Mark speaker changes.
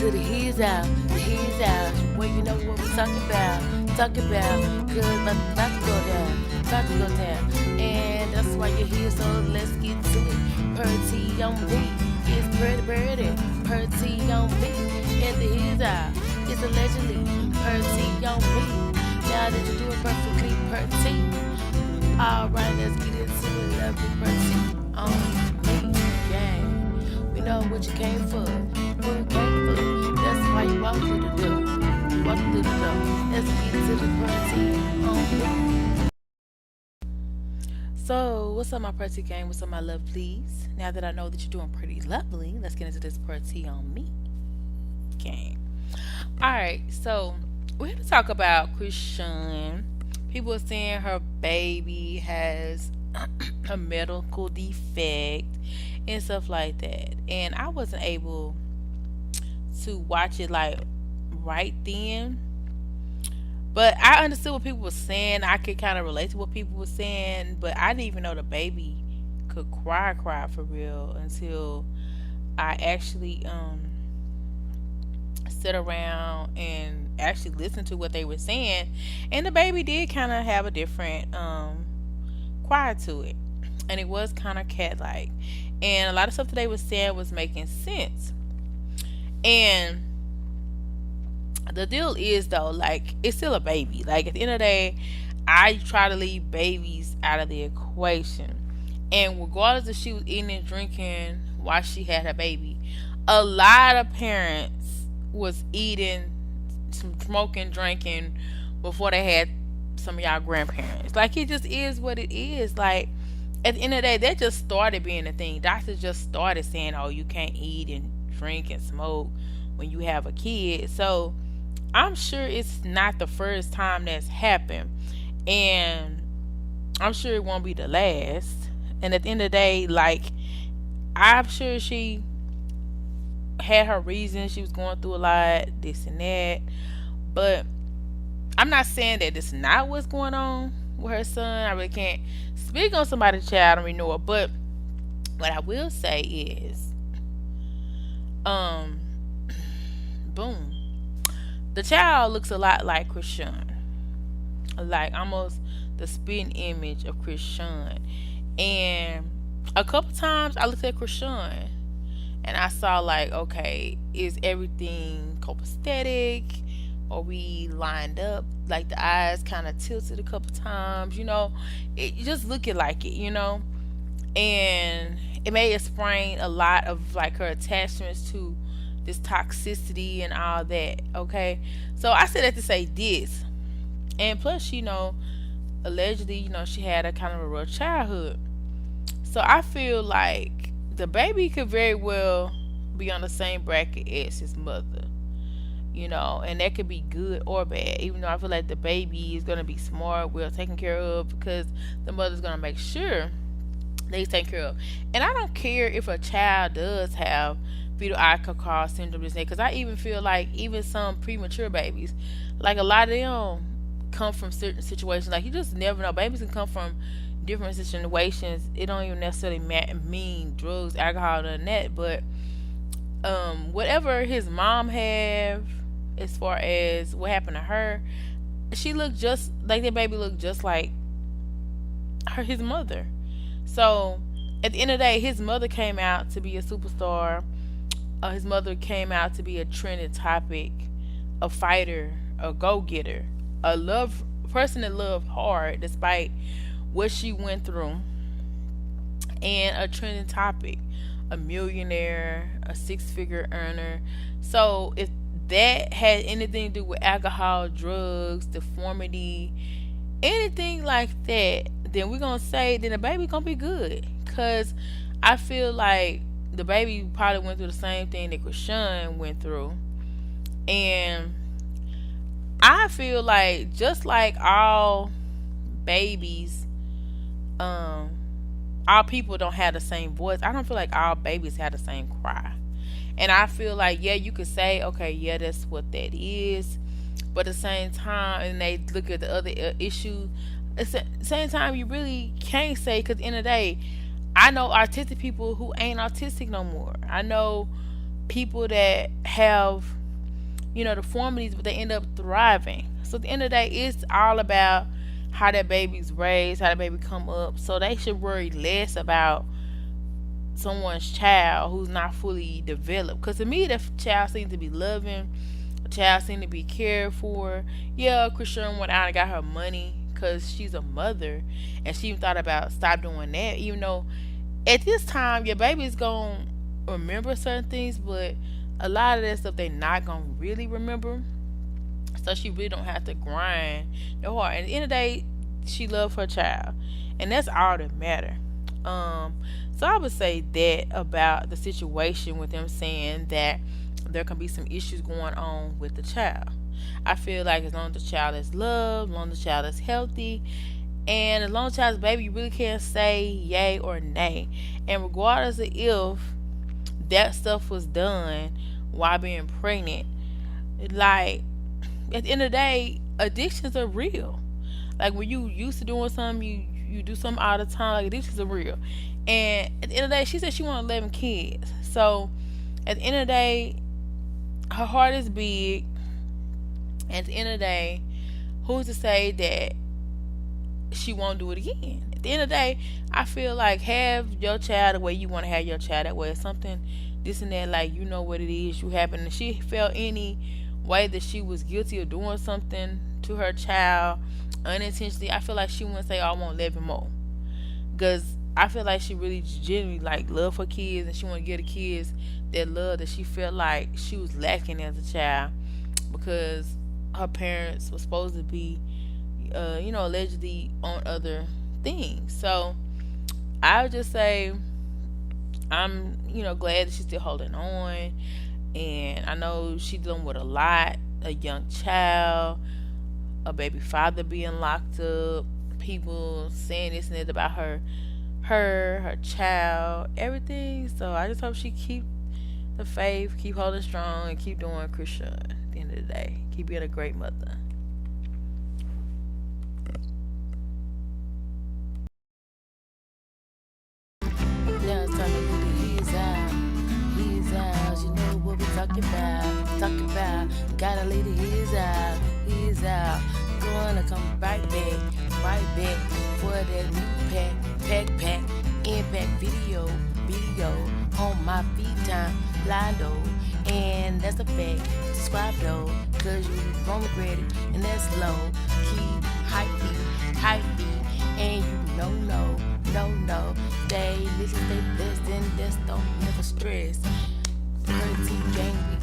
Speaker 1: to the he's out. Well, you know what we're talking about, cause about to go down, about to go down. And that's why you're here, so let's get to it. Pretty on me, it's pretty, pretty on me. And the he's out, it's allegedly pretty on me. Now that you do it perfectly, pretty. Alright, let's get into it, lovely pretty on me, gang. We know what you came for, what you came for. That's why you walk through the door. You walk through the door. Let's get to the party on me. So, what's up, my pretty gang? What's up, my lovelies? Now that I know that you're doing pretty lovely, let's get into this party on me, gang. Alright, so we're going to talk about Chrisean. People are saying her baby has a medical defect and stuff like that. And I wasn't able to watch it like right then. But I understood what people were saying. I could kind of relate to what people were saying. But I didn't even know the baby could cry for real until I actually sit around and actually listen to what they were saying. And the baby did kind of have a different cry to it. And it was kind of cat like. And a lot of stuff that they were saying was making sense. And the deal is though, like, it's still a baby. Like, at the end of the day, I try to leave babies out of the equation. And regardless if she was eating and drinking while she had her baby, a lot of parents was eating, smoking, drinking before they had some of y'all grandparents. Like, it just is what it is. Like, at the end of the day, that just started being a thing. Doctors just started saying, oh, you can't eat and drink and smoke when you have a kid. So I'm sure it's not the first time that's happened, and I'm sure it won't be the last. And at the end of the day, like, I'm sure she had her reasons. She was going through a lot, this and that. But I'm not saying that this is not what's going on with her son. I really can't speak on somebody's child. I don't really know it. But what I will say is, boom. The child looks a lot like Chrisean. Like, almost the spitting image of Chrisean. And a couple times I looked at Chrisean and I saw, like, okay, is everything copacetic? Are we lined up? Like, the eyes kind of tilted a couple times, it just looking like it, and it may explain a lot of, like, her attachments to this toxicity and all that. Okay, so I said that to say this, and plus, allegedly, she had a kind of a rough childhood. So I feel like the baby could very well be on the same bracket as his mother, and that could be good or bad. Even though I feel like the baby is gonna be smart, well taken care of, because the mother's gonna make sure that he's taken care of. And I don't care if a child does have fetal alcohol syndrome, because I even feel like even some premature babies, like, a lot of them come from certain situations. Like, you just never know. Babies can come from different situations. It don't even necessarily mean drugs, alcohol, and that. But whatever his mom have, as far as what happened to her, she looked just like, that baby looked just like his mother. So at the end of the day, his mother came out to be a superstar. His mother came out to be a trending topic, a fighter, a go-getter, a person that loved hard despite what she went through, and a trending topic, a millionaire, a six-figure earner. So if that had anything to do with alcohol, drugs, deformity, anything like that, then we're gonna say then the baby gonna be good. Cause I feel like the baby probably went through the same thing that Chrisean went through. And I feel like, just like all babies, all people don't have the same voice. I don't feel like all babies have the same cry. And I feel like, yeah, you could say, okay, yeah, that's what that is. But at the same time, and they look at the other issue, at the same time, you really can't say, because at the end of the day, I know autistic people who ain't autistic no more. I know people that have, deformities, but they end up thriving. So at the end of the day, it's all about how that baby's raised, how that baby come up. So they should worry less about someone's child who's not fully developed. Because to me, the child seems to be loving, the child seems to be cared for. Yeah, Chrisean went out and got her money because she's a mother, and she even thought about stop doing that. Even though at this time your baby's gonna remember certain things, but a lot of that stuff they not gonna really remember. So she really don't have to grind no hard. At the end of the day, she loved her child, and that's all that matter. Um, so I would say that about the situation with them saying that there can be some issues going on with the child. I feel like as long as the child is loved, as long as the child is healthy, and as long as the child's baby, you really can't say yay or nay. And regardless of if that stuff was done while being pregnant, like at the end of the day, addictions are real. Like when you used to doing something, you do something all the time. Like addictions are real. And at the end of the day, she said she wanted 11 kids. So at the end of the day, her heart is big. And at the end of the day, who's to say that she won't do it again? At the end of the day, I feel like have your child the way you want to have your child. That way, it's something this and that, like you know what it is. You happen, and she felt any way that she was guilty of doing something to her child unintentionally, I feel like she wouldn't say, "Oh, I want 11 more," because I feel like she really genuinely like love her kids, and she want to give the kids that love that she felt like she was lacking as a child because her parents were supposed to be, allegedly on other things. So I would just say I'm, glad that she's still holding on, and I know she's dealing with a lot, a young child, a baby father being locked up, people saying this and that about her child, everything. So I just hope she keep the faith, keep holding strong, and keep doing Chrisean at the end of the day. Keep being a great mother. Now it's time to put the heels out. Heels out. You know what we talking about. Talking about. Gotta lay the heels out. Heels out. Gonna come right back for that new pack, impact video on my feed time, blind though, and that's a fact. Subscribe though, cause you won't regret it, and that's low key, hype beat, and you know, no, stay, listen, stay blessed, and that's don't never stress. Pretty gang,